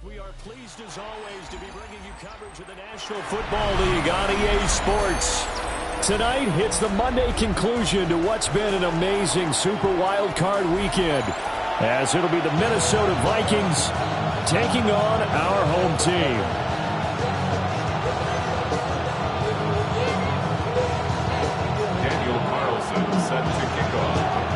We are pleased as always to be bringing you coverage of the National Football League on EA Sports. Tonight hits the Monday conclusion to what's been an amazing Super Wild Card weekend, as it'll be the Minnesota Vikings taking on our home team. Daniel Carlson set to kick off.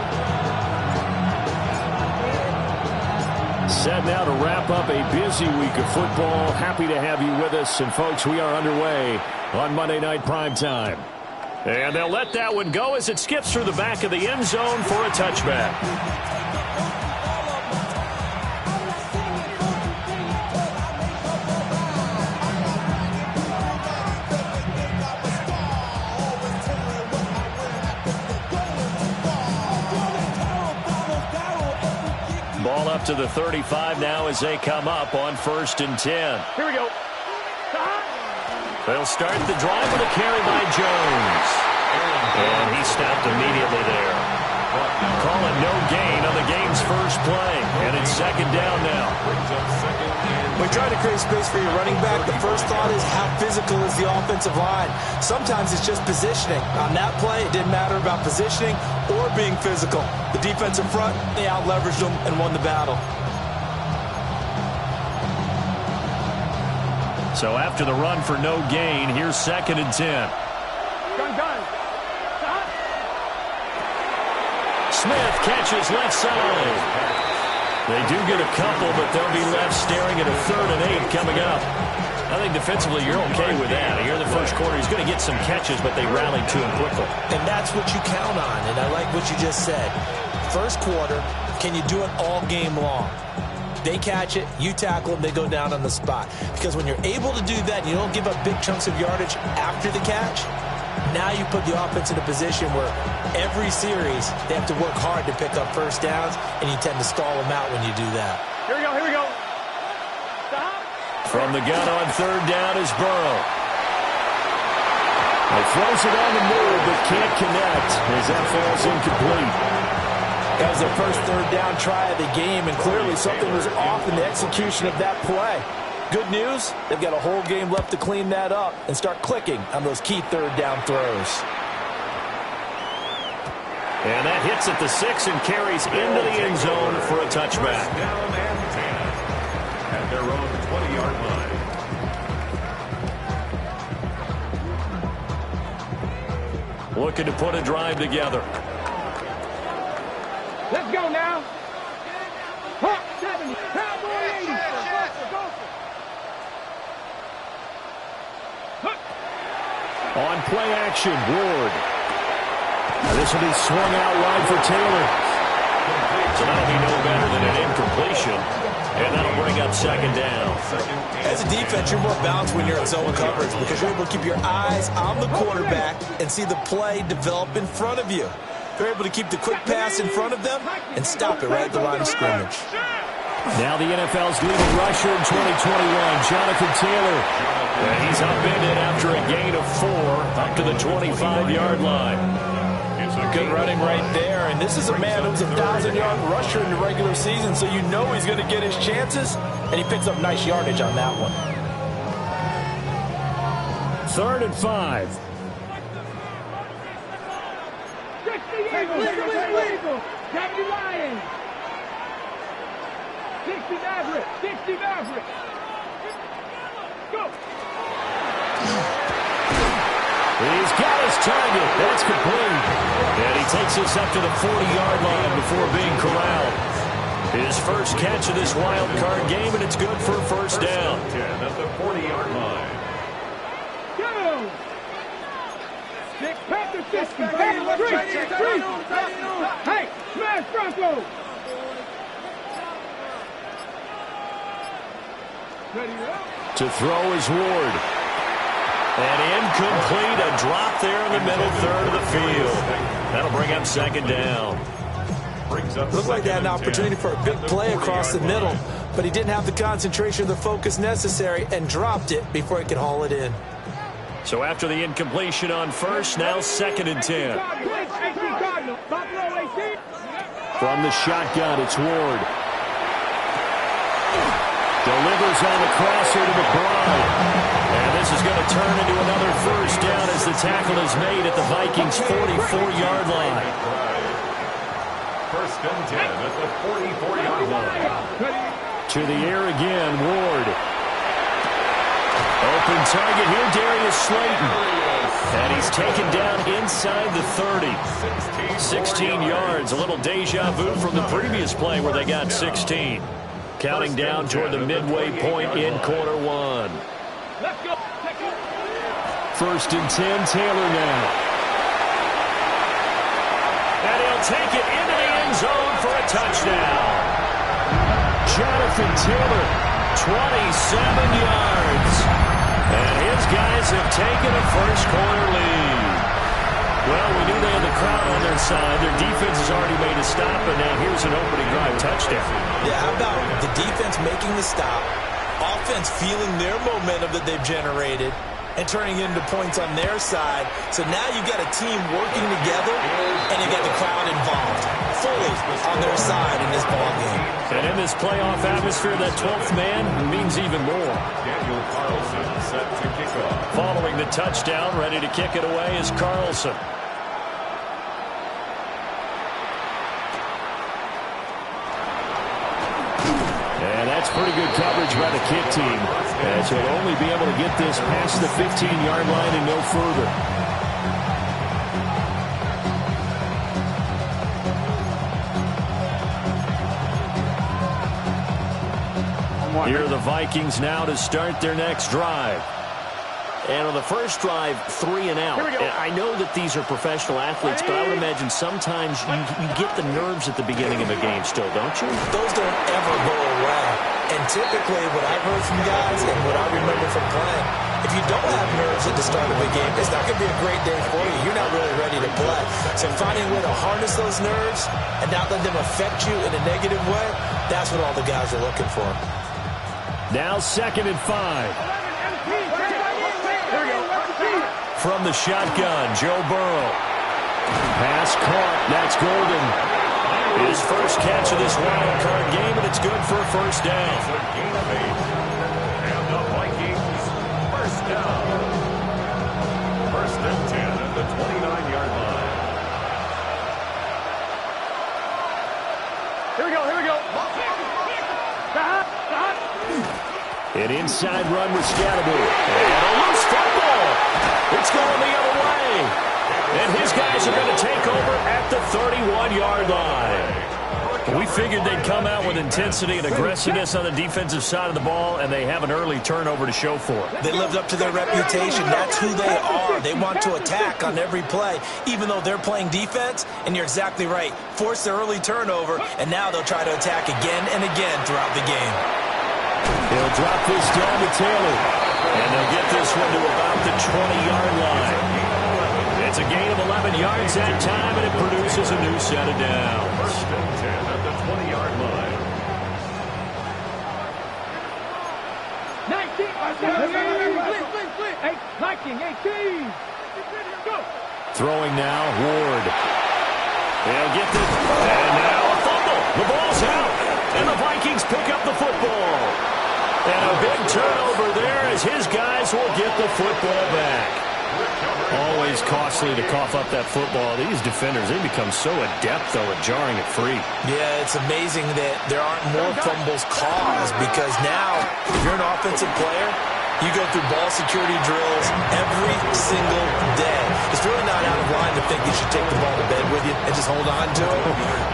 Set now to wrap up a busy week of football. Happy to have you with us. And, folks, we are underway on Monday Night Primetime. And they'll let that one go as it skips through the back of the end zone for a touchback. Ball up to the 35 now as they come up on 1st and 10. Here we go. They'll start the drive with a carry by Jones. And he stopped immediately there. Calling no gain on the game's first play. And it's 2nd down now. When trying to create space for your running back, the first thought is how physical is the offensive line. Sometimes it's just positioning. On that play, it didn't matter about positioning or being physical. The defensive front, they out-leveraged them and won the battle. So after the run for no gain, here's 2nd and 10. Smith catches left side. They do get a couple, but they'll be left staring at a 3rd and 8 coming up. I think defensively you're okay with that. Here in the first quarter, he's going to get some catches, but they rallied to him quickly. And that's what you count on, and I like what you just said. First quarter, can you do it all game long? They catch it, you tackle them, they go down on the spot. Because when you're able to do that, and you don't give up big chunks of yardage after the catch, now you put the offense in a position where every series they have to work hard to pick up first downs, and you tend to stall them out when you do that. Here we go. Stop. From the gun on 3rd down is Burrow. He throws it on the move, but can't connect as that falls incomplete. That was their first 3rd down try of the game, and clearly something was off in the execution of that play. Good news, they've got a whole game left to clean that up and start clicking on those key 3rd down throws. And that hits at the 6 and carries into the end zone for a touchback. Down and 10 at their own 20-yard line. Looking to put a drive together. Let's go now. Hawk 70, Cowboy 80. On play action, Ward. This will be swung out wide for Taylor. So that'll be no better than an incompletion. And that'll bring up 2nd down. As a defense, you're more balanced when you're in zone coverage because you're able to keep your eyes on the quarterback and see the play develop in front of you. They're able to keep the quick pass in front of them and stop it right at the line of scrimmage. Now the NFL's leading rusher in 2021, Jonathan Taylor. And he's upended after a gain of 4 up to the 25-yard line. Good running right there, and this is a man who's a 1,000-yard rusher in the regular season, so you know he's going to get his chances, and he picks up nice yardage on that one. 3rd and 5. 60 Eagles. 70 Lions. 60 Mavericks. 60 Mavericks. Go. He's got his target. That's complete. And he takes us up to the 40-yard line before being corralled. His first catch of this wild card game, and it's good for a 1st down. 10 at the 40-yard line. Go. Panther 60. Hey, smash Bronco. To throw is Ward. And incomplete, a drop there in the middle 3rd of the field. That'll bring up 2nd down. Looked like they had an opportunity for a big play across the middle, but he didn't have the concentration or the focus necessary and dropped it before he could haul it in. So after the incompletion on 1st, now 2nd and 10. From the shotgun, it's Ward. Delivers on the crosser to McBride. And this is going to turn into another first down as the tackle is made at the Vikings' 44-yard line. First and 10 at the 44-yard line. To the air again, Ward. Open target here, Darius Slayton. And he's taken down inside the 30. 16 yards, a little deja vu from the previous play where they got 16. Counting down toward the midway point in quarter one. First and 10, Taylor now. And he'll take it into the end zone for a touchdown. Jonathan Taylor, 27 yards. And his guys have taken a first-quarter lead. Well, we knew they had the crowd on their side. Their defense has already made a stop, and now here's an opening drive touchdown. Yeah, how about the defense making the stop, offense feeling their momentum that they've generated, and turning into points on their side. So now you've got a team working together, and you got the crowd involved, fully on their side in this ballgame. And in this playoff atmosphere, that 12th man means even more. Daniel Carlson set to kick off. Following the touchdown, ready to kick it away is Carlson. And that's pretty good coverage by the kick team, as he'll only be able to get this past the 15-yard line and no further. Here are the Vikings now to start their next drive. And on the first drive, 3 and out. I know that these are professional athletes, but I would imagine sometimes you get the nerves at the beginning of a game still, don't you? Those don't ever go away. And typically, what I've heard from guys and what I remember from playing, if you don't have nerves at the start of a game, it's not going to be a great day for you. You're not really ready to play. So finding a way to harness those nerves and not let them affect you in a negative way, that's what all the guys are looking for. Now 2nd and 5. From the shotgun, Joe Burrow. Pass caught. That's Golden. His first catch of this wild card game, and it's good for a first down. And the Vikings, first down. First and 10 at the 29-yard line. Here we go, here we go. An inside run with Scatterbury. And a loose football. It's going the other way. And his guys are going to take over at the 31-yard line. We figured they'd come out with intensity and aggressiveness on the defensive side of the ball, and they have an early turnover to show for it. They lived up to their reputation. That's who they are. They want to attack on every play, even though they're playing defense. And you're exactly right. Force the early turnover, and now they'll try to attack again and again throughout the game. They'll drop this down to Taylor. And they'll get this one to about the 20-yard line. It's a gain of 11 yards that time, and it produces a new set of downs. First and 10 at the 20-yard line. 19, 18. Throwing now, Ward. They'll get this. And now a fumble. The ball's out. And the Vikings pick up the football. And a big turnover there as his guys will get the football back. Always costly to cough up that football. These defenders, they become so adept, though, at jarring it free. Yeah, it's amazing that there aren't more fumbles caused because now, if you're an offensive player, you go through ball security drills every single day. It's really not out of line to think you should take the ball to bed with you and just hold on to it.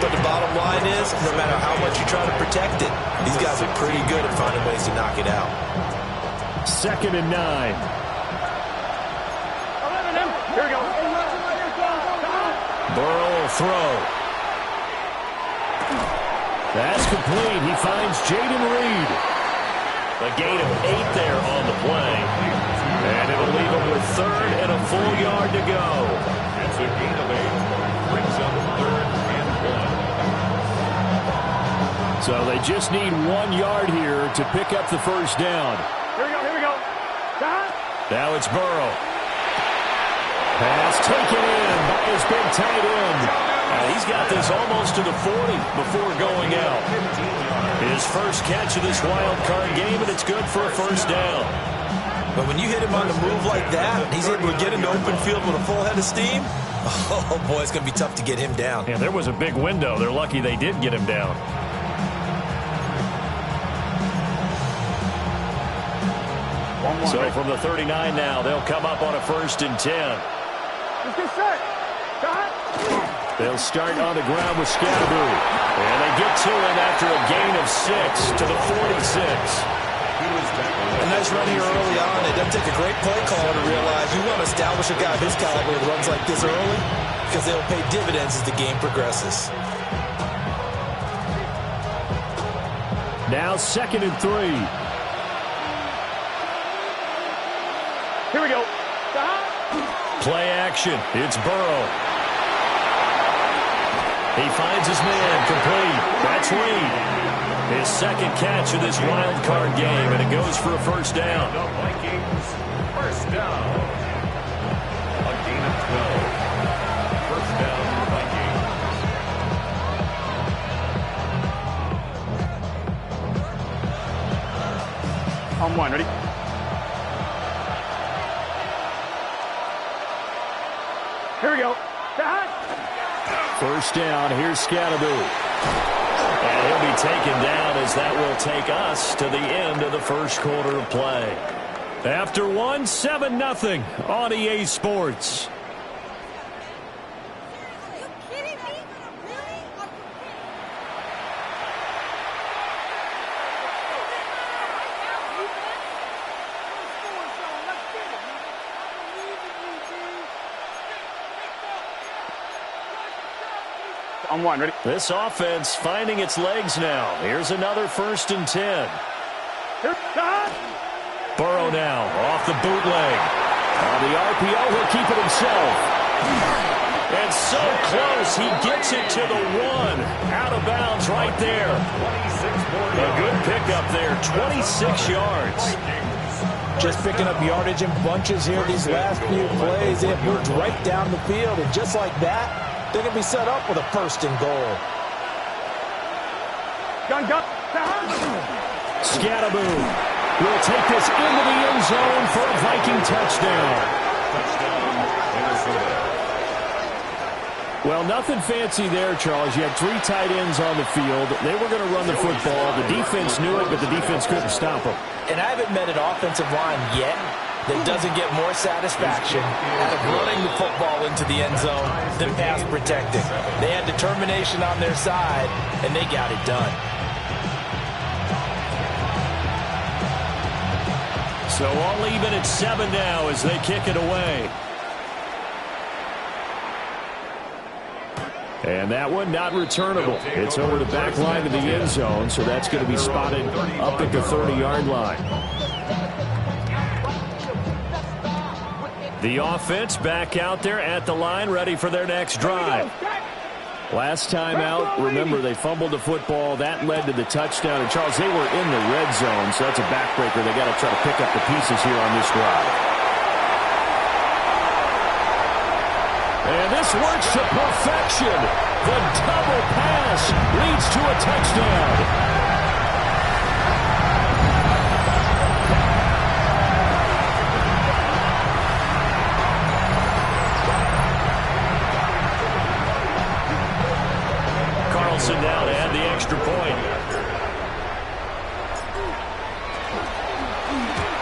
But the bottom line is, no matter how much you try to protect it, these guys are pretty good at finding ways to knock it out. 2nd and 9. Here we go. Burrow will throw. That's complete. He finds Jaden Reed. A gain of 8 there on the play. And it'll leave him with 3rd and a full yard to go. It's a gain of 8. Brings up 3rd and 1. So they just need 1 yard here to pick up the first down. Here we go. Now it's Burrow. Pass taken in by his big tight end. He's got this almost to the 40 before going out. His first catch of this wild card game, and it's good for a first down. But when you hit him on the move like that, he's able to get into open field with a full head of steam. Oh, boy, it's going to be tough to get him down. Yeah, there was a big window. They're lucky they did get him down. So from the 39 now, they'll come up on a 1st and 10. Let's get set. They'll start on the ground with Scatterbury. And they get to him after a gain of 6 to the 46. A nice run here early on. It doesn't take a great play call to realize you want to establish a guy of his caliber that runs like this early because they'll pay dividends as the game progresses. Now 2nd and 3. Here we go. Play action. It's Burrow. He finds his man complete. That's Reed. His 2nd catch of this wild card game, and it goes for a first down. The Vikings, first down. A gain of 12. First down, Vikings. On 1, ready? Here we go. First down, here's Scatterbury. And he'll be taken down as that will take us to the end of the first quarter of play. After 1, 7-0 on EA Sports. On 1, ready? This offense finding its legs now. Here's another 1st and 10. Here, Burrow now off the bootleg. On the RPO, he'll keep it himself. And so close, he gets it to the 1. Out of bounds right there. A good pickup there, 26 yards. Just picking up yardage in bunches here these last few plays. They have moved right down the field, and just like that, they're going to be set up with a 1st and goal. Gun. Scatterbury will take this into the end zone for a Viking touchdown. Well, nothing fancy there, Charles. You had 3 tight ends on the field. They were going to run the football. The defense knew it, but the defense couldn't stop them. And I haven't met an offensive line yet that doesn't get more satisfaction out of running the football into the end zone than pass protecting. They had determination on their side, and they got it done. So all even at 7 now as they kick it away. And that one not returnable. It's over the back line of the end zone, so that's going to be spotted up at the 30-yard line. The offense back out there at the line, ready for their next drive. Last time out, remember, they fumbled the football. That led to the touchdown. And, Charles, they were in the red zone, so that's a backbreaker. They got to try to pick up the pieces here on this drive. And this works to perfection. The double pass leads to a touchdown. Now to add the extra point.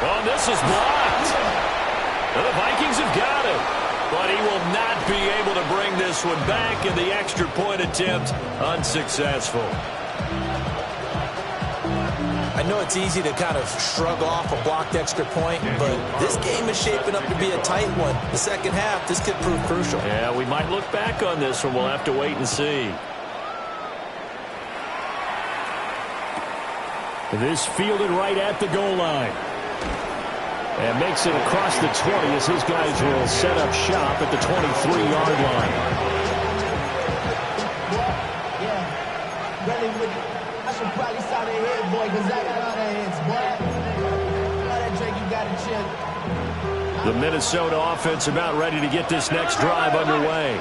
Oh, this is blocked. The Vikings have got it. But he will not be able to bring this one back, and the extra point attempt unsuccessful. I know it's easy to kind of shrug off a blocked extra point, but this game is shaping up to be a tight one. The second half, this could prove crucial. Yeah, we might look back on this one. We'll have to wait and see. This fielded right at the goal line. And makes it across the 20 as his guys will set up shop at the 23-yard line. I should probably sign a head, boy, because I got all the heads, boy. All that drink, you got to chill. The Minnesota offense about ready to get this next drive underway.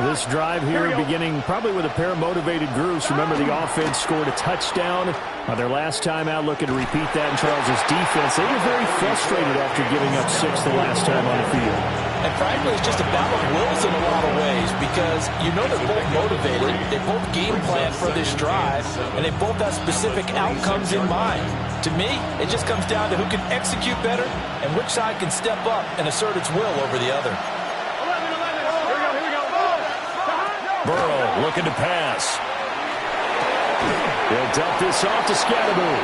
This drive here beginning probably with a pair of motivated groups. Remember, the offense scored a touchdown on their last time out, looking to repeat that in Charles' defense. They were very frustrated after giving up 6 the last time on the field. And frankly, it's just a battle of wills in a lot of ways because you know they're both motivated, they both game plan for this drive, and they both have specific outcomes in mind. To me, it just comes down to who can execute better and which side can step up and assert its will over the other. Burrow looking to pass. He'll dump this off to Scatteroo.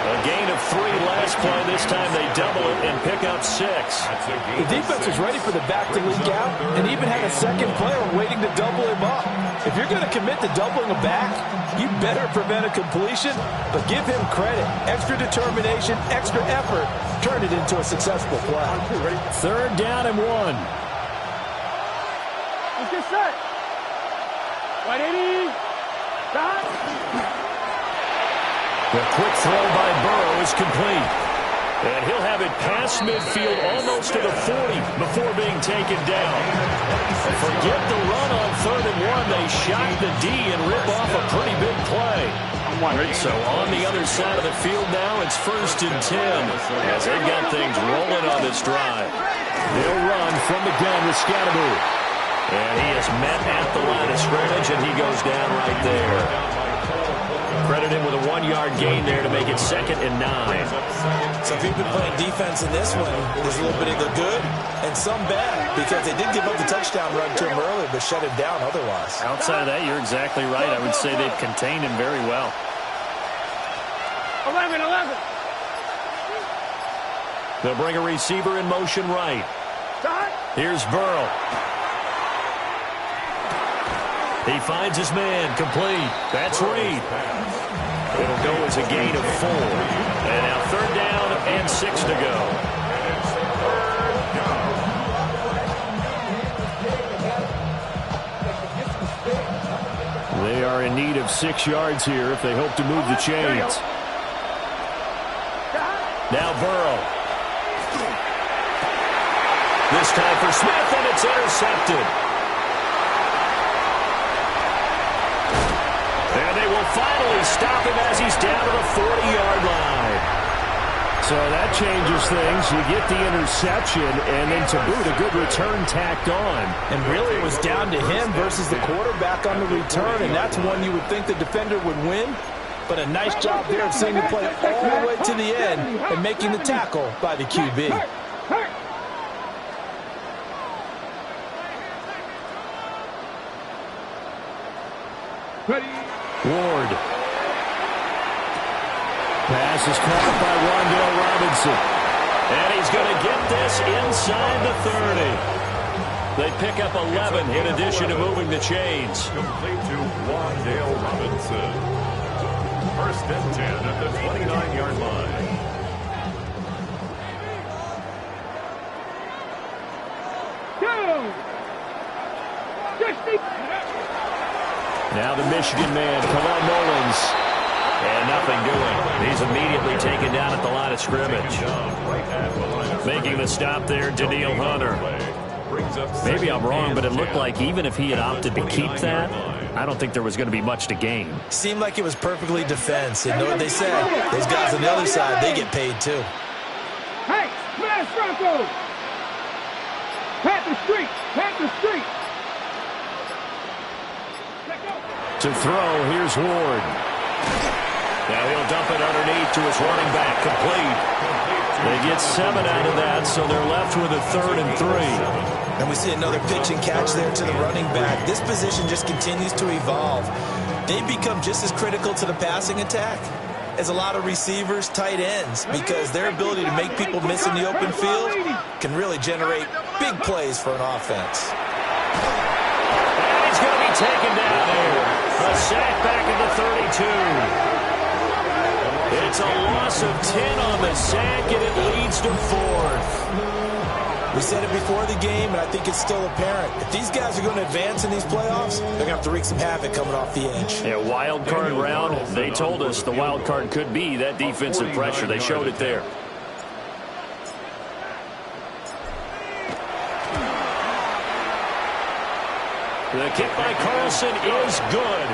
A gain of 3 last play. This time they double it and pick up 6. The defense was ready for the back to leak out and even had a second player waiting to double him up. If you're going to commit to doubling a back, you better prevent a completion, but give him credit. Extra determination, extra effort, turn it into a successful play. 3rd down and 1. Let's get set. 180. Stop. The quick throw by Burrow is complete. And he'll have it past midfield almost to the 40 before being taken down. Forget the run on 3rd and 1. They shock the D and rip off a pretty big play. So on the other side of the field now, it's 1st and 10 as they've got things rolling on this drive. They'll run from the gun with Scatteroo. And he is met at the line of scrimmage, and he goes down right there. Credit him with a 1-yard gain there to make it 2nd and 9. So if you've been playing defense in this one, there's a little bit of the good and some bad because they did give up the touchdown run to him earlier but shut him down otherwise. Outside of that, you're exactly right. I would say they've contained him very well. 11. They'll bring a receiver in motion right. Stop. Here's Burrow. He finds his man, complete. That's Reed. It'll go as a gain of 4. And now 3rd down and 6 to go. They are in need of 6 yards here if they hope to move the chains. Now Burrow. This time for Smith, and it's intercepted. And they will finally stop him as he's down to the 40-yard line. So that changes things. You get the interception, and then to boot, a good return tacked on. And really it was down to him versus the quarterback on the return, and that's one you would think the defender would win. But a nice job there of seeing the play all the way to the end and making the tackle by the QB. Ward. Pass is caught by Rondale Robinson. And he's going to get this inside the 30. They pick up 11 in addition to moving the chains. Complete to Rondale Robinson. 1st and 10 at the 29-yard line. Now the Michigan man, Kevon Mullins. And nothing doing. He's immediately taken down at the line of scrimmage. Making the stop there, Daniil Hunter. Maybe I'm wrong, but it looked like even if he had opted to keep that, I don't think there was going to be much to gain. Seemed like it was perfectly defense. And know what they said? Those guys on the other side, they get paid too. Hey, smash Bronco! Pat the street! Pat the street! To throw, here's Ward. Now he'll dump it underneath to his running back, complete. They get 7 out of that, so they're left with a 3rd and 3. And we see another pitch and catch there to the running back. This position just continues to evolve. They become just as critical to the passing attack as a lot of receivers, tight ends, because their ability to make people miss in the open field can really generate big plays for an offense. And he's going to be taken down there. A sack back at the 32. It's a loss of 10 on the sack, and it leads to 4th. We said it before the game, and I think it's still apparent. If these guys are going to advance in these playoffs, they're going to have to wreak some havoc coming off the edge. Yeah, wild card round. They told us the wild card could be that defensive pressure. They showed it there. The kick by Carlson is good.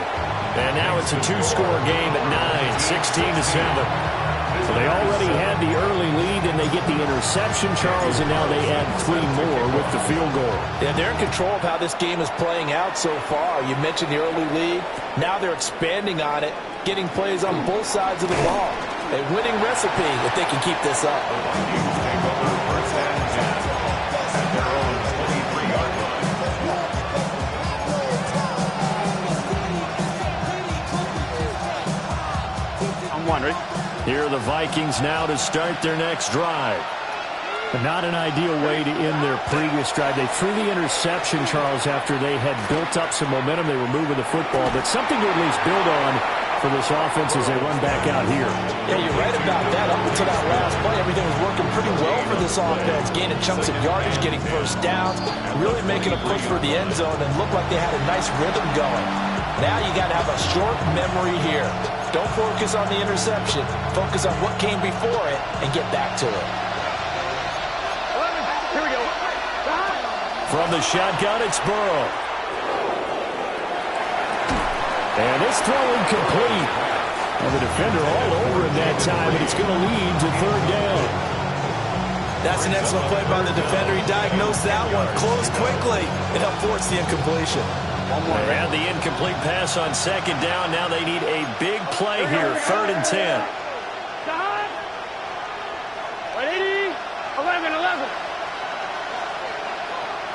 And now it's a two-score game at 9, 16-7. So they already had the early lead, and they get the interception, Charles, and now they add 3 more with the field goal. Yeah, they're in control of how this game is playing out so far. You mentioned the early lead. Now they're expanding on it, getting plays on both sides of the ball. A winning recipe if they can keep this up. I'm wondering. Here are the Vikings now to start their next drive. But not an ideal way to end their previous drive. They threw the interception, Charles, after they had built up some momentum. They were moving the football, but something to at least build on for this offense as they run back out here. Yeah, you're right about that. Up until that last play, everything was working pretty well for this offense. Gaining chunks of yardage, getting first downs, really making a push for the end zone, and looked like they had a nice rhythm going. Now you got to have a short memory here. Don't focus on the interception. Focus on what came before it and get back to it. Here we go. From the shotgun, it's Burrow. And it's throw incomplete. And the defender all over him that time, and it's going to lead to third down. That's an excellent play by the defender. He diagnosed that one, closed quickly, and helped force the incompletion. They had the incomplete pass on second down. Now they need a big play here, 3rd and 10. 180, 11.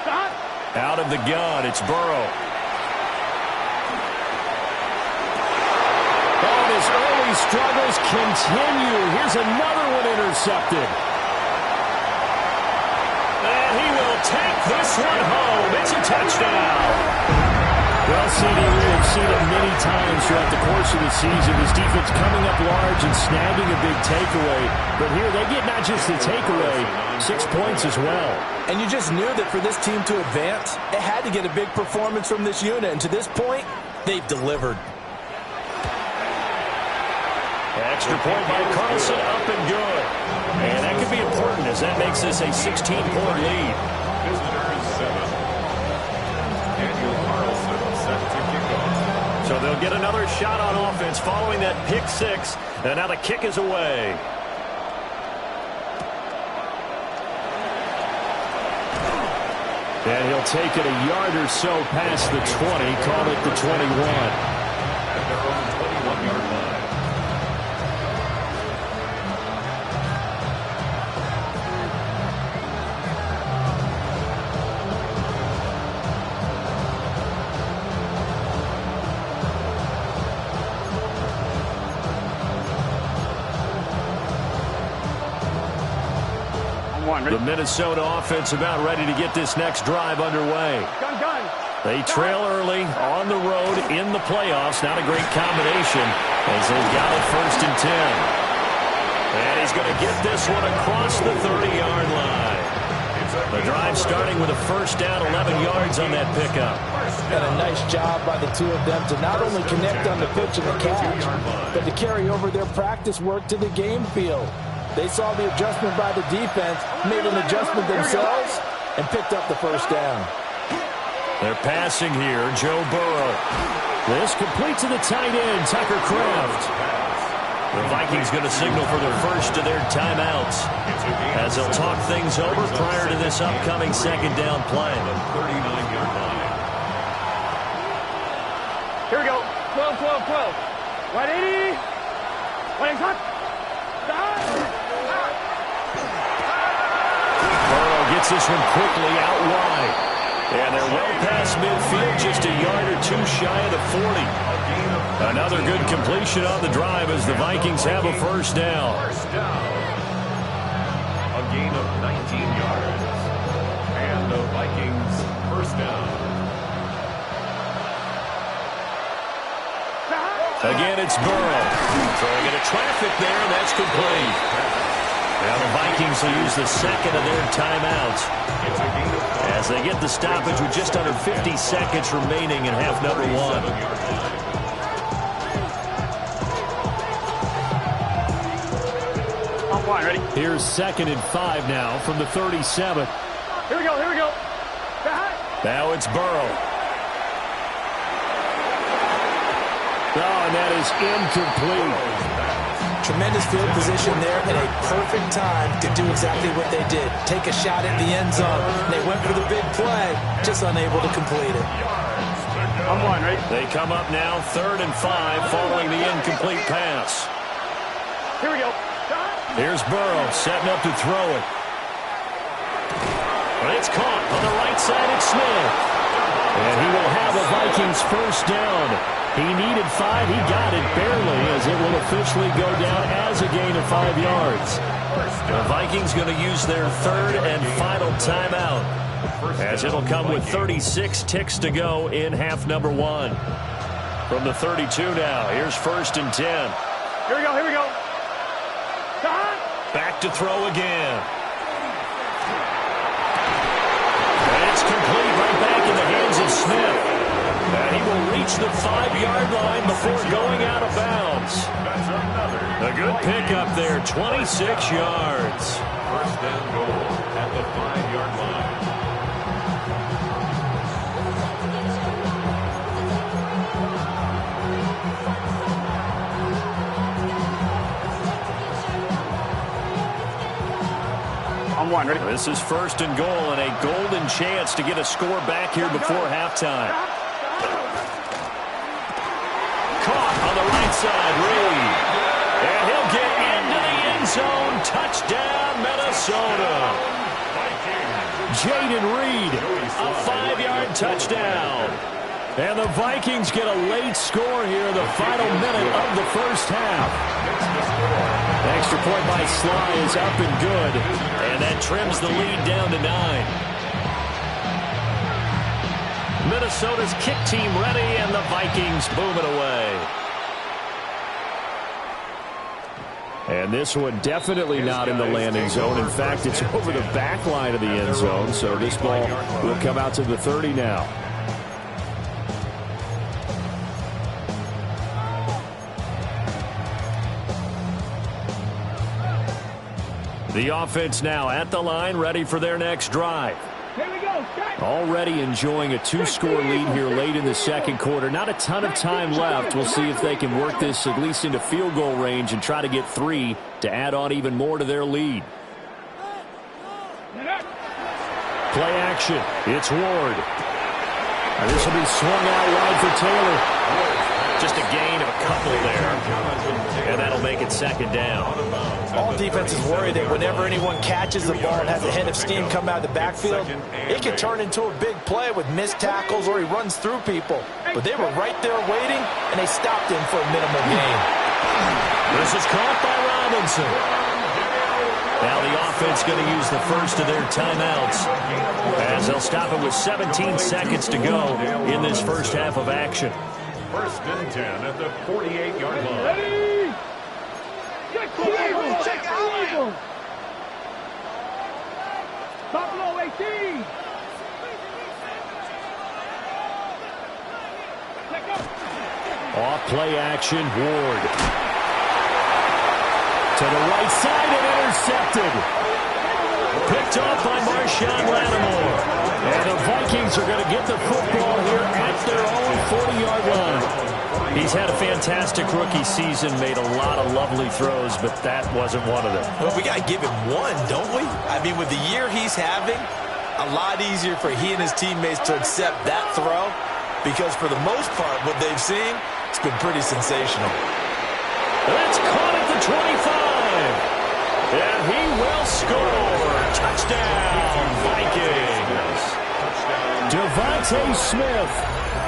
Stop. Out of the gun, it's Burrow. Oh, his early struggles continue. Here's another one intercepted. And he will take this one home. It's a touchdown. Well, CD, we have seen it many times throughout the course of the season. This defense coming up large and snagging a big takeaway. But here they get not just the takeaway, 6 points as well. And you just knew that for this team to advance, it had to get a big performance from this unit. And to this point, they've delivered. Extra point by Carlson, up and good. And that could be important as that makes this a 16-point lead. Visitors 7. Daniel Carlson set to kick off. So they'll get another shot on offense following that pick 6. And now the kick is away. And he'll take it a yard or so past the 20, call it the 21. At their own 21-yard line. The Minnesota offense about ready to get this next drive underway. Gun. They trail early on the road in the playoffs. Not a great combination as they've got it 1st and 10. And he's going to get this one across the 30-yard line. The drive starting with a first down, 11 yards on that pickup. And a nice job by the two of them to not only connect on the pitch and the catch, but to carry over their practice work to the game field. They saw the adjustment by the defense, made an adjustment themselves, and picked up the first down. They're passing here, Joe Burrow. This complete to the tight end, Tucker Kraft. The Vikings going to signal for their first of their timeouts as they'll talk things over prior to this upcoming second down play. 39-yard line. Here we go. 12. 180. 180. Burrow gets this one quickly out wide. And they're well past midfield, just a yard or two shy of the 40. Another good completion on the drive as the Vikings have a first down. A gain of 19 yards. And the Vikings first down. Again, it's Burrow. Throwing into traffic there, and that's complete. Now the Vikings will use the second of their timeouts as they get the stoppage with just under 50 seconds remaining in half number 1. On one, ready? Here's 2nd and 5 now from the 37. Here we go. Now it's Burrow. Oh, and that is incomplete. Tremendous field position there and a perfect time to do exactly what they did. Take a shot at the end zone. They went for the big play, just unable to complete it. I'm one, right? They come up now 3rd and 5 following the incomplete pass. Here we go. Here's Burrow setting up to throw it. But it's caught on the right side. It's Smith. And he will have the Vikings first down. He needed 5. He got it barely, as it will officially go down as a gain of 5 yards. The Vikings going to use their 3rd and final timeout, as it'll come with 36 ticks to go in half number 1. From the 32 now, here's 1st and 10. Here we go, here we go. Back to throw again. And it's complete right back in the hands of Smith. And he will reach the 5-yard line before going out of bounds. A good pickup there, 26 yards. 1st and goal at the 5-yard line. I'm one, ready? This is 1st and goal and a golden chance to get a score back here before halftime. Caught on the right side, Reed. And he'll get into the end zone. Touchdown, Minnesota. Jaden Reed, a 5-yard touchdown. And the Vikings get a late score here in the final minute of the first half. Extra point by Sly is up and good. And that trims the lead down to 9. Minnesota's kick team ready, and the Vikings boom it away. And this one definitely not in the landing zone. In fact, it's over the back line of the end zone, so this ball will come out to the 30 now. The offense now at the line, ready for their next drive. Here we go. Already enjoying a 2-score lead here late in the second quarter. Not a ton of time left. We'll see if they can work this at least into field goal range and try to get 3 to add on even more to their lead. Play action. It's Ward. And this will be swung out wide for Taylor. Just a gain of a couple there. And that'll make it 2nd down. All defenses worry that whenever anyone catches the ball and has a head of steam come out of the backfield, it can turn into a big play with missed tackles or he runs through people. But they were right there waiting, and they stopped him for a minimal gain. This is caught by Robinson. Now the offense going to use the first of their timeouts, as they'll stop it with 17 seconds to go in this first half of action. 1st and 10 at the 48-yard line. Ready? Check out. Buffalo 18. Off play action, Ward. To the right side and intercepted. Picked off by Marshawn Lattimore. And the Vikings are going to get the football here at their own 40-yard line. He's had a fantastic rookie season, made a lot of lovely throws, but that wasn't one of them. Well, we got to give him one, don't we? I mean, with the year he's having, a lot easier for he and his teammates to accept that throw, because for the most part, what they've seen, it's been pretty sensational. That's caught at the 25. And he will score. Touchdown, Vikings. Devontae Smith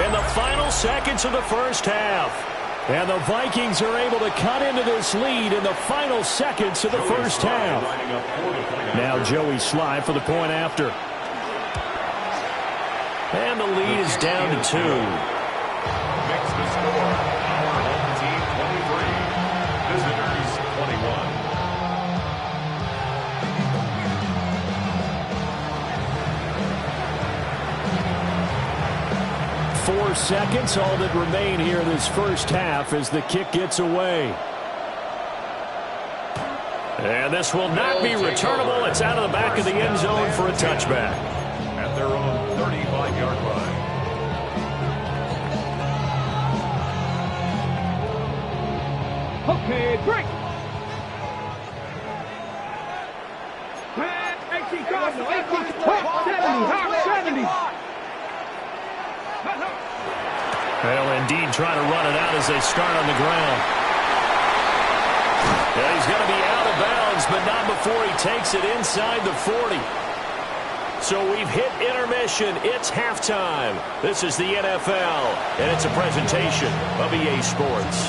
in the final seconds of the first half. And the Vikings are able to cut into this lead in the final seconds of the first half. Now Joey Sly for the point after. And the lead is down to 2. Makes the score. Home team 23. Visitors 21. 4 seconds, all that remain here in this first half as the kick gets away. And this will not be returnable. It's out of the back of the end zone for a touchback. At their own 35-yard line. Okay, break. 18 Cardinal, 18 Hawk 70, Hawk 70. Well, indeed, trying to run it out as they start on the ground. Yeah, he's going to be out of bounds, but not before he takes it inside the 40. So we've hit intermission. It's halftime. This is the NFL, and it's a presentation of EA Sports.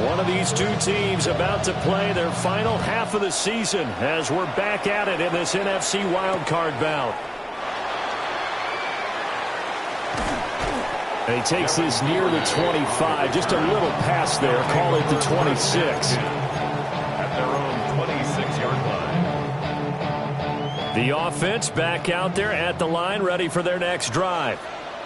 One of these two teams about to play their final half of the season as we're back at it in this NFC wildcard bout. And he takes this near the 25, just a little past there, call it the 26. At their own 26-yard line. The offense back out there at the line, ready for their next drive.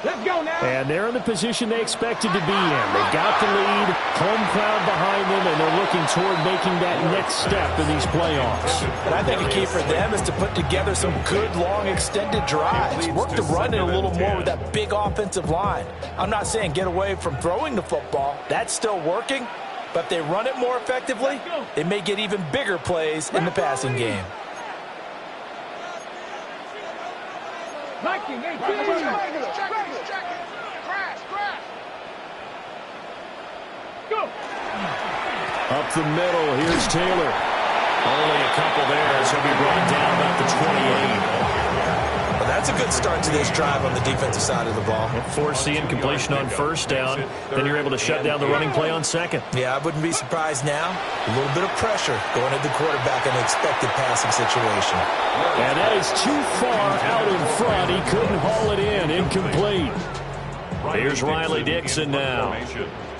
Let's go now. And they're in the position they expected to be in. They've got the lead, home crowd behind them, and they're looking toward making that next step in these playoffs. But I think a key for them is to put together some good, long, extended drives. Work the run in a little more with that big offensive line. I'm not saying get away from throwing the football. That's still working. But if they run it more effectively, they may get even bigger plays in the passing game. Viking, 18. Go. Up the middle, here's Taylor. Only a couple there, so he'll be brought down about the 28. Well, that's a good start to this drive on the defensive side of the ball. Force the incompletion on first down, then you're able to shut down the running play on second. Yeah, I wouldn't be surprised now. A little bit of pressure going at the quarterback in an expected passing situation. And that is too far out in front. He couldn't haul it in. Incomplete. Here's Riley Dixon now,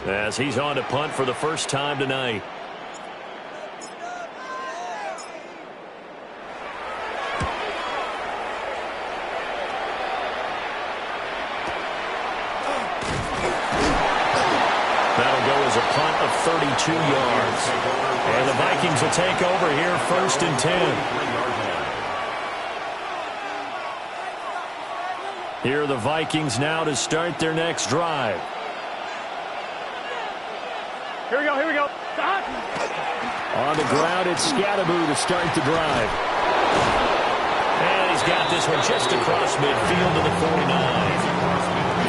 as he's on to punt for the first time tonight. That'll go as a punt of 32 yards. And the Vikings will take over here, 1st and 10. Here are the Vikings now to start their next drive. Here we go, here we go. On the ground, it's Scattaboo to start the drive. And he's got this one just across midfield to the 49.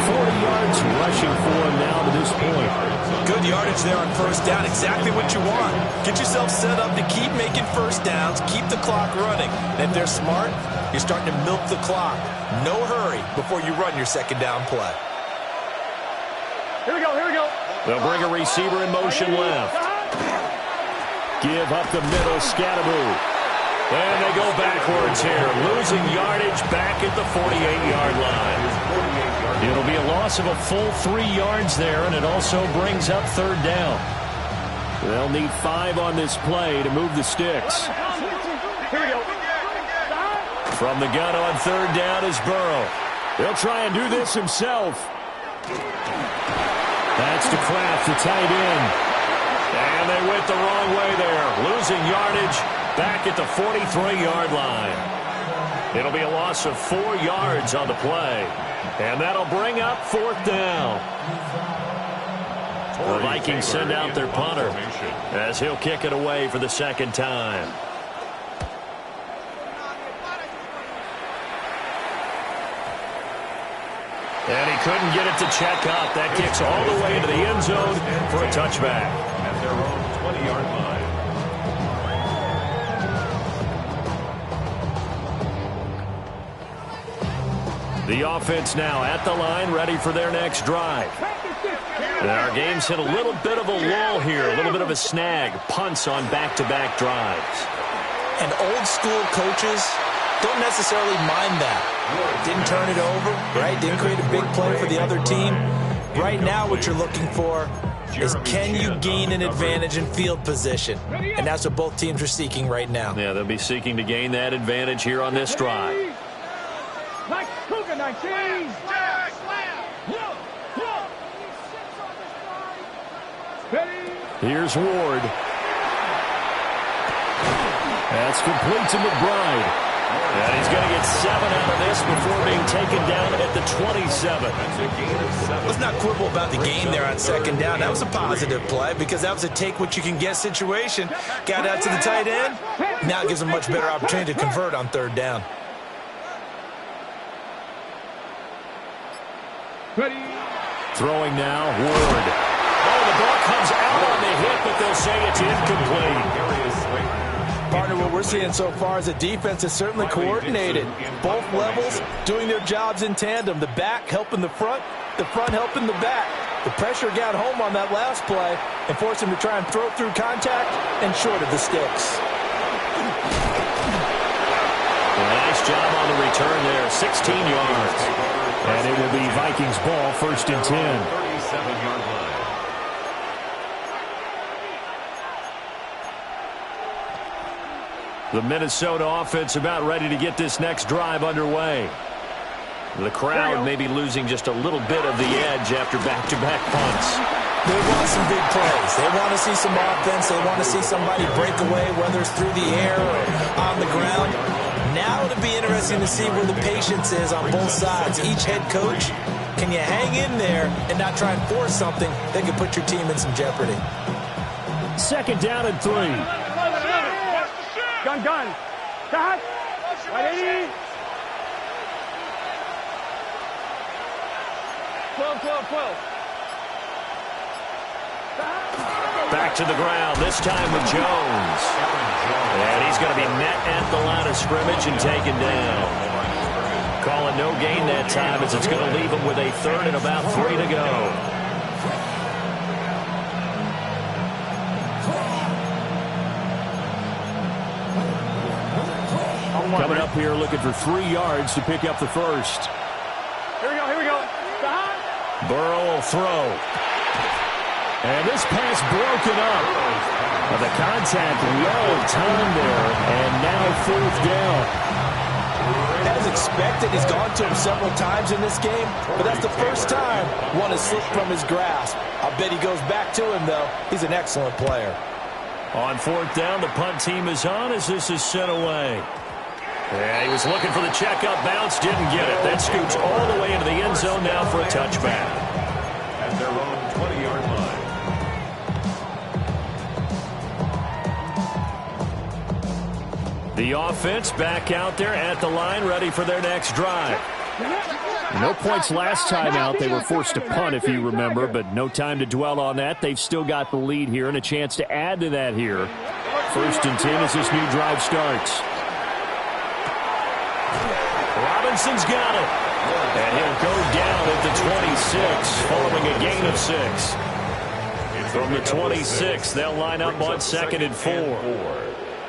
40 yards rushing for him now to this point. Good yardage there on first down. Exactly what you want. Get yourself set up to keep making first downs, keep the clock running. And if they're smart, you're starting to milk the clock. No hurry before you run your second down play. Here we go, here we go. They'll bring a receiver in motion left. Give up the middle, Scattaboo. And they go backwards here, losing yardage back at the 48-yard line. It'll be a loss of a full 3 yards there, and it also brings up third down. They'll need 5 on this play to move the sticks. Here we go. From the gun on third down is Burrow. He'll try and do this himself. That's to Kraft, the tight end. And they went the wrong way there, losing yardage back at the 43-yard line. It'll be a loss of 4 yards on the play. And that'll bring up 4th down. The Vikings send out their punter as he'll kick it away for the second time. And he couldn't get it to check up. That kicks all the way into the end zone for a touchback. At their own 20-yard line. The offense now at the line, ready for their next drive. And our game's hit a little bit of a lull here, a little bit of a snag. Punts on back-to-back drives. And old school coaches don't necessarily mind that. Didn't turn it over, right? Didn't create a big play for the other team. Right now what you're looking for is can you gain an advantage in field position? And that's what both teams are seeking right now. Yeah, they'll be seeking to gain that advantage here on this drive. Like Cougar 19. Here's Ward. That's complete to McBride. And he's going to get 7 out of this before being taken down at the 27. Let's not quibble about the game there on second down. That was a positive play because that was a take-what-you-can-get situation. Got out to the tight end. Now it gives him a much better opportunity to convert on third down. Throwing now, Ward. Oh, the ball comes out on the hit, but they'll say it's incomplete. Partner, what we're seeing so far is the defense is certainly coordinated. Both levels doing their jobs in tandem. The back helping the front helping the back. The pressure got home on that last play and forced him to try and throw through contact and short of the sticks. Nice job on the return there, 16 yards. And it will be Vikings ball, 1st and 10. 37-yard line. The Minnesota offense about ready to get this next drive underway. The crowd may be losing just a little bit of the edge after back-to-back punts. They want some big plays. They want to see some offense. They want to see somebody break away, whether it's through the air or on the ground. Now it'll be interesting to see where the patience is on both sides. Each head coach, can you hang in there and not try and force something that could put your team in some jeopardy? 2nd down and 3. Gun. Stop. Ready? 12. Back to the ground, this time with Jones. And he's going to be met at the line of scrimmage and taken down. Calling no gain that time as it's going to leave him with a 3rd and about 3 to go. Coming up here looking for 3 yards to pick up the 1st. Here we go. Stop. Burrow will throw. And this pass broken up. The contact well timed there, and now 4th down. As expected, he's gone to him several times in this game, but that's the first time one has slipped from his grasp. I bet he goes back to him, though. He's an excellent player. On 4th down, the punt team is on as this is sent away. Yeah, he was looking for the checkup bounce, didn't get it. That scoots all the way into the end zone now for a touchback. At their own 20-yard line. The offense back out there at the line, ready for their next drive. No points last time out. They were forced to punt, if you remember, but no time to dwell on that. They've still got the lead here and a chance to add to that here. 1st and 10 as this new drive starts. Robinson's got it. And he'll go down at the 26 following a gain of 6. From the 26, they'll line up on 2nd and 4.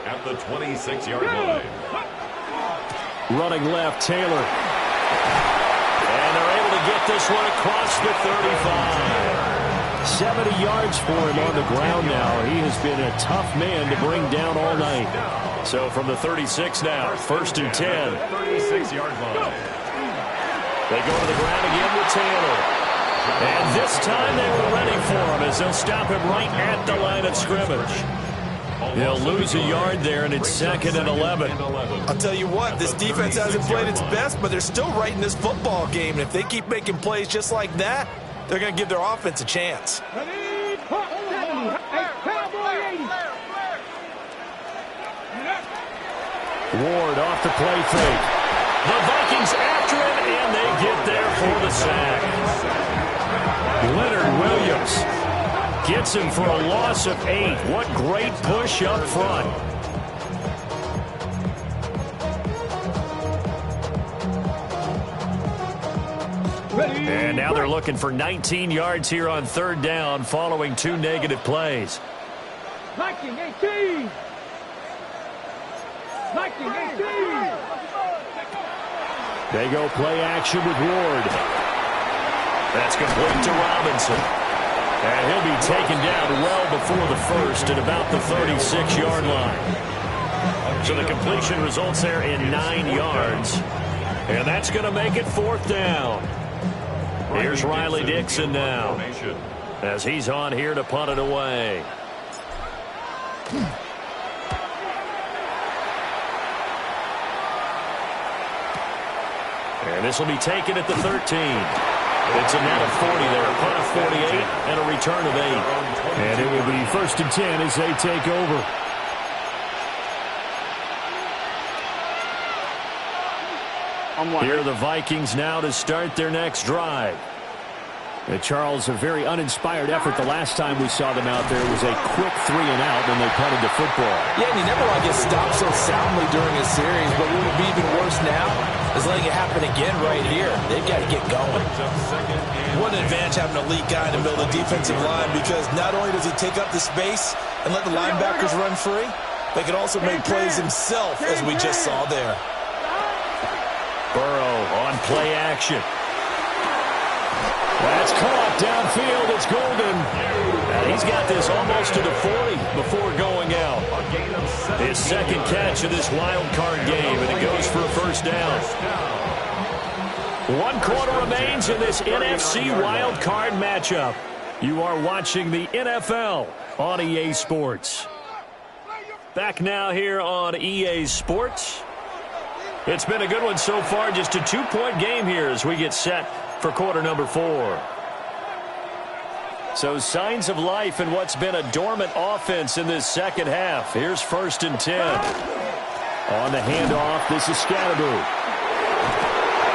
At the 26-yard line. Running left, Taylor. And they're able to get this one across the 35. 70 yards for him on the ground now. He has been a tough man to bring down all night. So from the 36 now, 1st and 10. 36-yard line. They go to the ground again with Taylor. And this time they were ready for him as they'll stop him right at the line of scrimmage. They'll lose a yard there, and it's 2nd and 11. I'll tell you what, this defense hasn't played its best, but they're still right in this football game. And if they keep making plays just like that, they're going to give their offense a chance. Ward off the play fake. The Vikings after him, and they get there for the sack. Leonard Williams gets him for a loss of 8. What great push up front. And now they're looking for 19 yards here on 3rd down following 2 negative plays. 19-18. 19-18. They go play action with Ward. That's complete to Robinson. And he'll be taken down well before the 1st at about the 36-yard line. So the completion results there in 9 yards. And that's going to make it 4th down. Here's Riley Dixon now as he's on here to punt it away. And this will be taken at the 13. It's a net of 40 there, a punt of 48, and a return of 8. And it will be 1st and 10 as they take over. Here are the Vikings now to start their next drive. Charles, a very uninspired effort the last time we saw them out there. It was a quick 3 and out when they punted the football. Yeah, and you never want to get stopped so soundly during a series, but what would be even worse now is letting it happen again right here. They've got to get going. What an advantage having an elite guy in the middle of the defensive line, because not only does he take up the space and let the linebackers run free, but he can also make plays himself, as we just saw there. Burrow on play action. That's caught downfield. It's Golden. And he's got this almost to the 40 before going out. His second catch of this wild card game, and it goes for a first down. 1 quarter remains in this NFC wild card matchup. You are watching the NFL on EA Sports. Back now here on EA Sports. It's been a good one so far. Just a 2-point game here as we get set for quarter number 4. So signs of life in what's been a dormant offense in this second half. Here's 1st and 10. On the handoff, this is Scatterboo.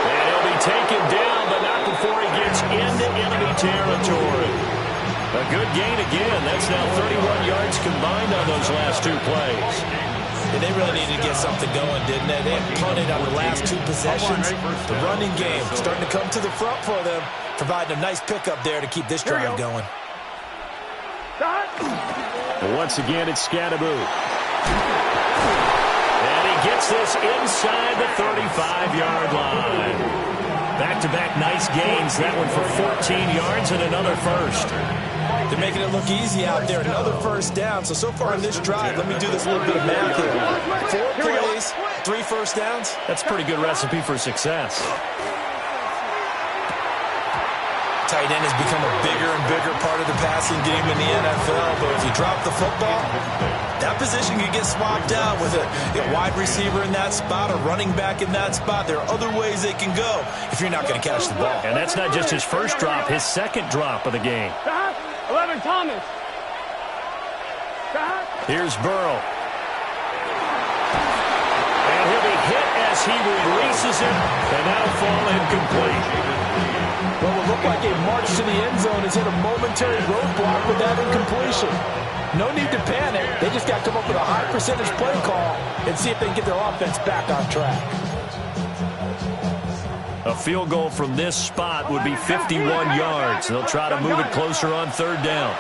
And he'll be taken down, but not before he gets into enemy territory. A good gain again. That's now 31 yards combined on those last 2 plays. And they really needed to get something going, didn't they? They punted on the last 2 possessions. The running game starting to come to the front for them, providing a nice pickup there to keep this drive going. Once again, it's Scatterboo. And he gets this inside the 35-yard line. Back-to-back nice gains. That one for 14 yards and another first. They're making it look easy out there. Another first down. So far in this drive, let me do this little bit of math here. 4 plays, 3 first downs. That's a pretty good recipe for success. Tight end has become a bigger and bigger part of the passing game in the NFL. But if you drop the football, that position can get swapped out with a wide receiver in that spot, a running back in that spot. There are other ways they can go if you're not going to catch the ball. And that's not just his first drop, his second drop of the game. 11 Thomas. Here's Burrow. And he'll be hit as he releases it, and that'll fall incomplete. What will look like a march to the end zone has hit a momentary roadblock with that incompletion. No need to panic. They just got to come up with a high percentage play call and see if they can get their offense back on track. A field goal from this spot would be 51 yards. They'll try to move it closer on 3rd down.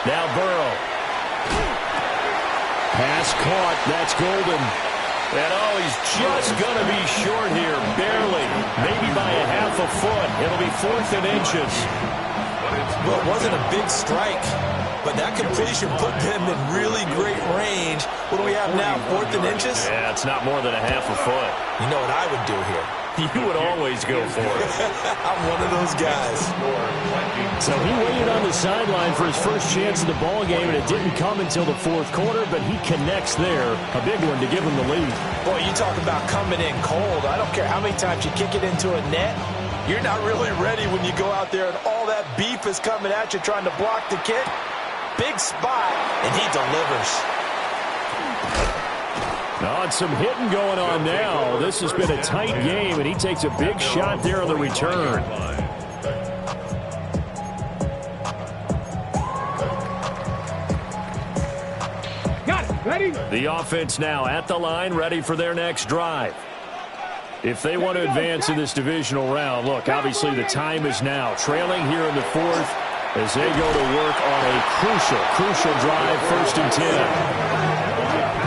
Now Burrow. Pass caught. That's Golden. And he's just going to be short here. Barely. Maybe by a half a foot. It'll be 4th and inches. Well, it wasn't a big strike, but that completion put them in really great range. What do we have now, 4th and inches? Yeah, it's not more than a half a foot. You know what I would do here? You would always go for it. I'm one of those guys. So he waited on the sideline for his first chance of the ball game, and it didn't come until the 4th quarter, but he connects there. A big one to give him the lead. Boy, you talk about coming in cold. I don't care how many times you kick it into a net. You're not really ready when you go out there and all that beef is coming at you trying to block the kick. Big spot, and he delivers. It's some hitting going on now. This has been a tight game, and he takes a big shot there on the return. Got it. Ready? The offense now at the line, ready for their next drive. If they want to advance in this divisional round, look, obviously the time is now. Trailing here in the 4th as they go to work on a crucial drive, 1st and 10.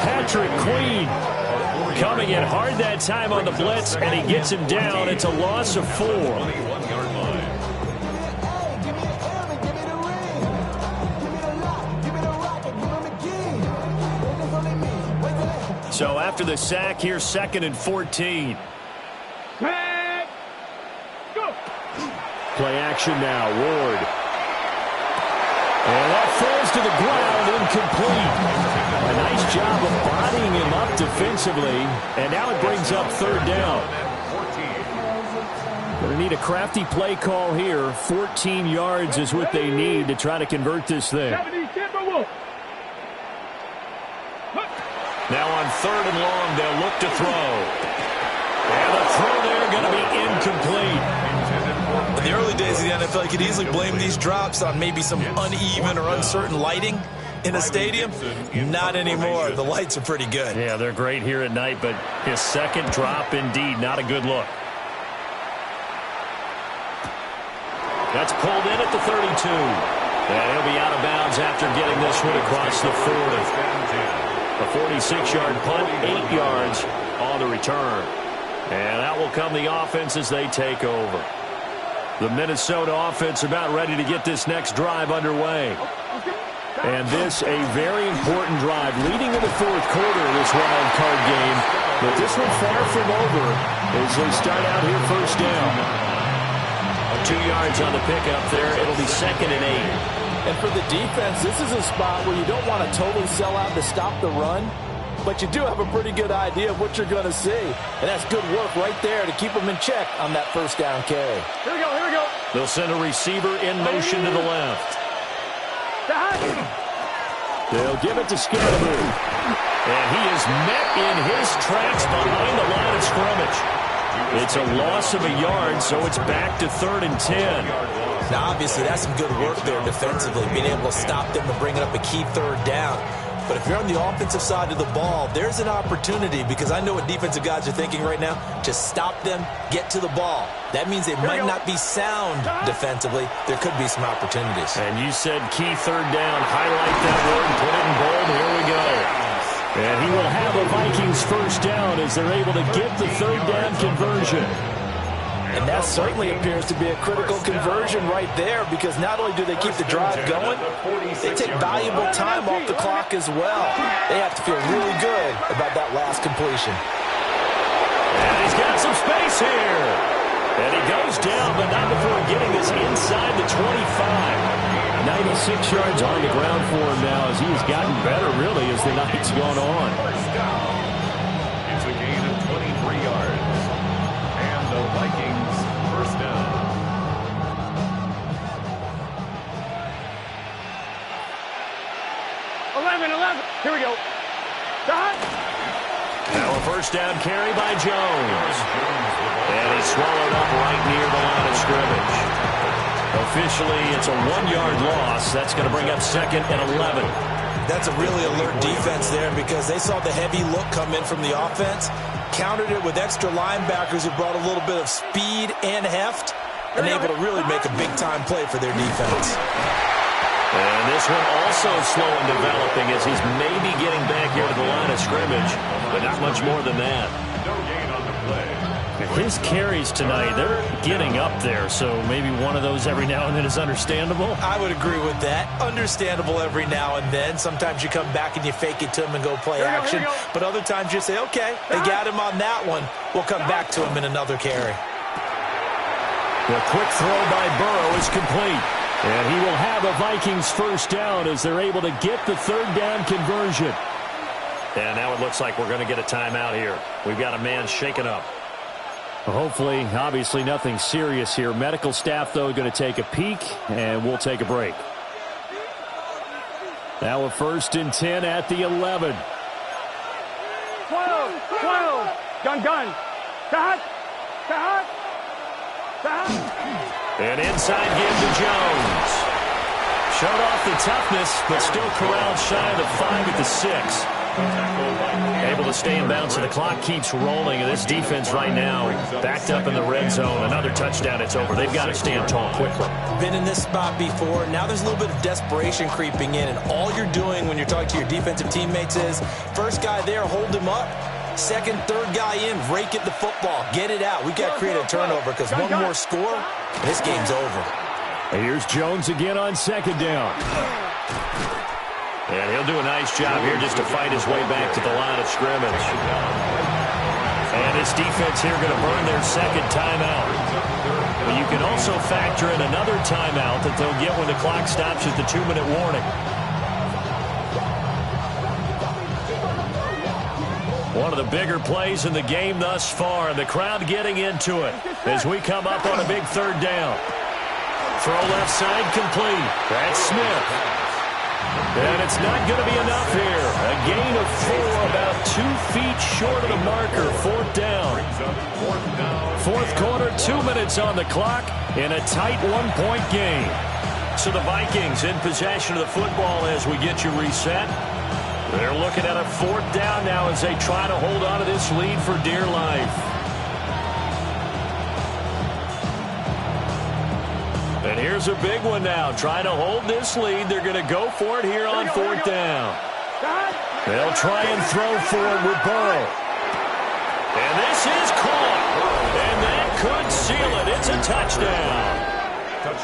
Patrick Queen coming in hard that time on the blitz, and he gets him down. It's a loss of 4. So after the sack, here's 2nd and 14. Go. Play action now, Ward. And that falls to the ground, incomplete. A nice job of bodying him up defensively, and now it brings up 3rd down. Going to need a crafty play call here. 14 yards is what they need to try to convert this thing. Now on 3rd and long, they'll look to throw. And the throw there going to be incomplete. In the early days of the NFL, you could easily blame these drops on maybe some uneven or uncertain lighting in a stadium. Not anymore. The lights are pretty good. Yeah, they're great here at night, but his second drop, indeed, not a good look. That's pulled in at the 32. And he'll be out of bounds after getting this one across the 40. A 46-yard punt, 8 yards on the return. And that will come the offense as they take over. The Minnesota offense about ready to get this next drive underway. And this a very important drive leading in the 4th quarter of this wild card game. But this one far from over as they start out here first down. 2 yards on the pickup there. It'll be 2nd and 8. And for the defense, this is a spot where you don't want to totally sell out to stop the run, but you do have a pretty good idea of what you're going to see. And that's good work right there to keep them in check on that first down carry. Here we go, here we go. They'll send a receiver in motion to the left. They'll give it to Scaraboo. And he is met in his tracks behind the line of scrimmage. It's a loss of a yard, so it's back to 3rd and 10. Now, obviously, that's some good work there defensively, being able to stop them and bringing up a key 3rd down. But if you're on the offensive side of the ball, there's an opportunity, because I know what defensive guys are thinking right now. Just stop them, get to the ball. That means they might not be sound defensively. There could be some opportunities. And you said key 3rd down. Highlight that word, put it in bold. Here we go. And he will have a Vikings first down as they're able to get the 3rd down conversion. And that certainly appears to be a critical conversion right there, because not only do they keep the drive going, they take valuable time off the clock as well. They have to feel really good about that last completion. And he's got some space here. And he goes down, but not before getting this inside the 25. 96 yards on the ground for him now as he's gotten better, really, as the night's gone on. It's a gain of 23 yards. And the Vikings first down. 11. Here we go. Now a first down carry by Jones. And he's swallowed up right near the line of scrimmage. Officially, it's a 1-yard loss. That's going to bring up 2nd and 11. That's a really alert defense there, because they saw the heavy look come in from the offense, countered it with extra linebackers who brought a little bit of speed and heft, and able to really make a big-time play for their defense. And this one also slow in developing as he's maybe getting back here to the line of scrimmage, but not much more than that. No gain on the play. His carries tonight, they're getting up there, so maybe one of those every now and then is understandable. I would agree with that. Understandable every now and then. Sometimes you come back and you fake it to him and go play action. But other times you say, okay, they got him on that one. We'll come back to him in another carry. The quick throw by Burrow is complete. And he will have a Vikings first down as they're able to get the 3rd down conversion. And now it looks like we're going to get a timeout here. We've got a man shaken up. Hopefully, obviously nothing serious here. Medical staff, though, going to take a peek, and we'll take a break. Now a 1st and 10 at the 11. 12. Gun. And inside give to Jones. Showed off the toughness, but still corralled shy of the 5 at the 6. Able to stay in bounds, so the clock keeps rolling. And this defense right now backed up in the red zone. Another touchdown, it's over. They've got to stand tall quickly. Been in this spot before. Now there's a little bit of desperation creeping in. And all you're doing when you're talking to your defensive teammates is, first guy there, hold him up. Second, third guy in, rake at the football. Get it out. We've got to create a turnover, because one more score, and this game's over. And here's Jones again on 2nd down. And he'll do a nice job here just to fight his way back to the line of scrimmage. And this defense here going to burn their 2nd timeout. But you can also factor in another timeout that they'll get when the clock stops at the 2-minute warning. One of the bigger plays in the game thus far, and the crowd getting into it as we come up on a big third down. Throw left side complete. That's Smith. And it's not going to be enough here. A gain of 4, about 2 feet short of the marker. Fourth down. Fourth quarter, 2 minutes on the clock in a tight 1-point game. So the Vikings in possession of the football as we get you reset. They're looking at a fourth down now as they try to hold on to this lead for dear life. And here's a big one now. Trying to hold this lead. They're going to go for it here on fourth down. They'll try and throw for it with Burrow. And this is caught. And that could seal it. It's a touchdown.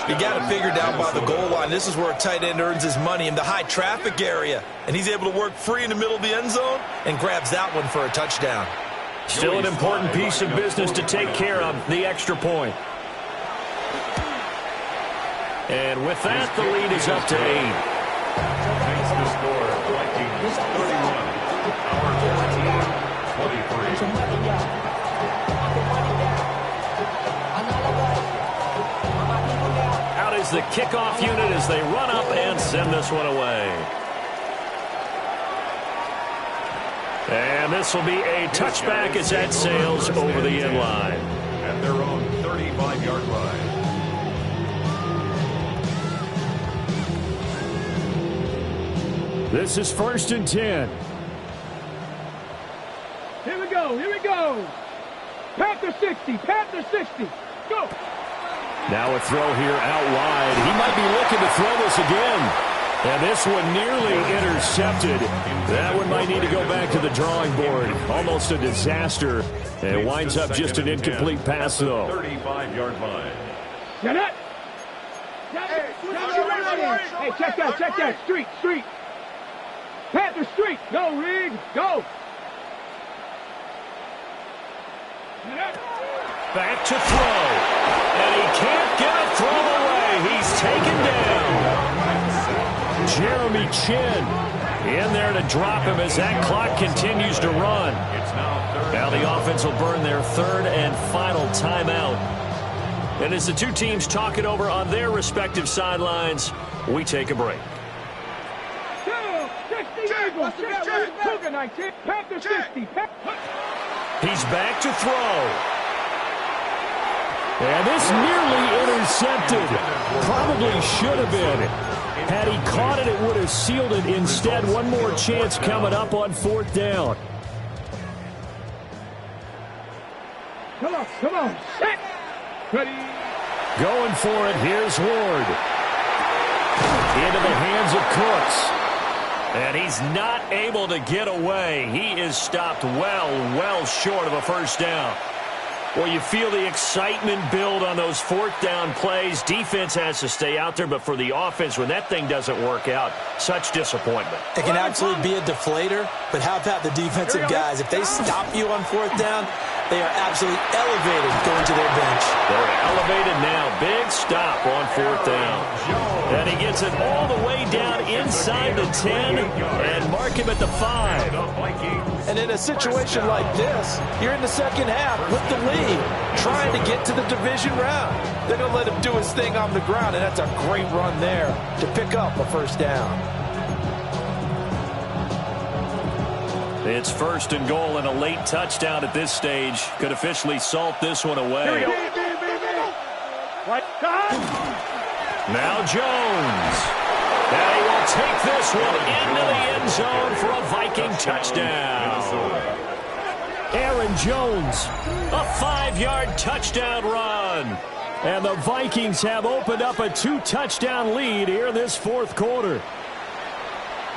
You got it figured out by the goal line. This is where a tight end earns his money in the high traffic area. And he's able to work free in the middle of the end zone and grabs that one for a touchdown. Still an important piece of business to take care of, the extra point. And with that, the lead is up to 8. Makes the score, Vikings 31, our 23. Out is the kickoff unit as they run up and send this one away. And this will be a touchback as that sails over the end line. At their own 35-yard line. This is 1st and 10. Here we go. Here we go. Panther 60. Panther 60. Go. Now a throw here out wide. He might be looking to throw this again. And this one nearly intercepted. That one might need to go back to the drawing board. Almost a disaster. And it winds up just an incomplete pass, though. 35-yard line. Get it. Hey, check that. Street. Panther street. Go, Reed. Go. Back to throw. And he can't get a throw away. He's taken down. Jeremy Chin in there to drop him as that clock continues to run. Now the offense will burn their third and final timeout. And as the two teams talk it over on their respective sidelines, we take a break. He's back to throw. And this nearly intercepted. Probably should have been. Had he caught it, it would have sealed it. Instead, one more chance coming up on fourth down. Come on. Set. Ready. Going for it. Here's Ward. Into the hands of Cooks. And he's not able to get away. He is stopped well short of a first down. Well, you feel the excitement build on those fourth down plays. Defense has to stay out there, but for the offense, when that thing doesn't work out, such disappointment. It can absolutely be a deflator, but how about the defensive guys? If they stop you on fourth down, they are absolutely elevated going to their bench. They're elevated now. Big stop on fourth down. And he gets it all the way down inside the 10 and mark him at the 5. And in a situation like this, you're in the second half with the lead, trying to get to the division round. They're going to let him do his thing on the ground, and that's a great run there to pick up a first down. It's 1st and goal, and a late touchdown at this stage could officially salt this one away. Now Jones. And he will take this one into the end zone for a Viking touchdown. Aaron Jones. A 5-yard touchdown run. And the Vikings have opened up a 2-touchdown lead here in this fourth quarter.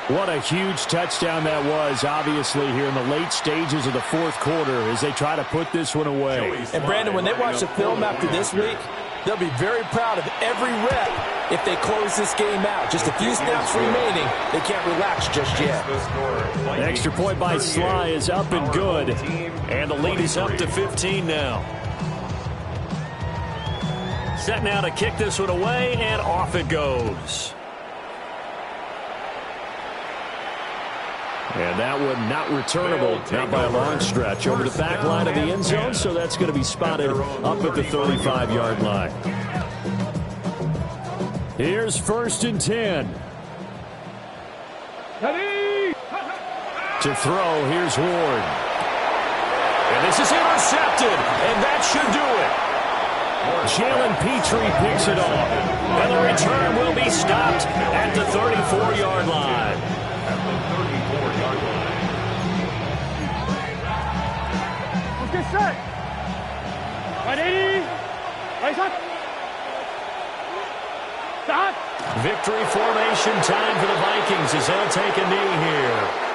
What a huge touchdown that was, obviously, here in the late stages of the fourth quarter as they try to put this one away. And, Brandon, when they watch the film after this week, they'll be very proud of every rep if they close this game out. Just a few snaps remaining. They can't relax just yet. The extra point by Sly is up and good. And the lead is up to 15 now. Set now to kick this one away, and off it goes. And that one not returnable, not by a long stretch, over the back line of the end zone, so that's going to be spotted up at the 35-yard line. Here's 1st and 10. To throw, here's Ward. And this is intercepted, and that should do it. Jalen Petrie picks it off. And the return will be stopped at the 34-yard line. At the 34-yard line. Let's get set. Ready? Raise up. Stop. Victory formation time for the Vikings as they'll take a knee here.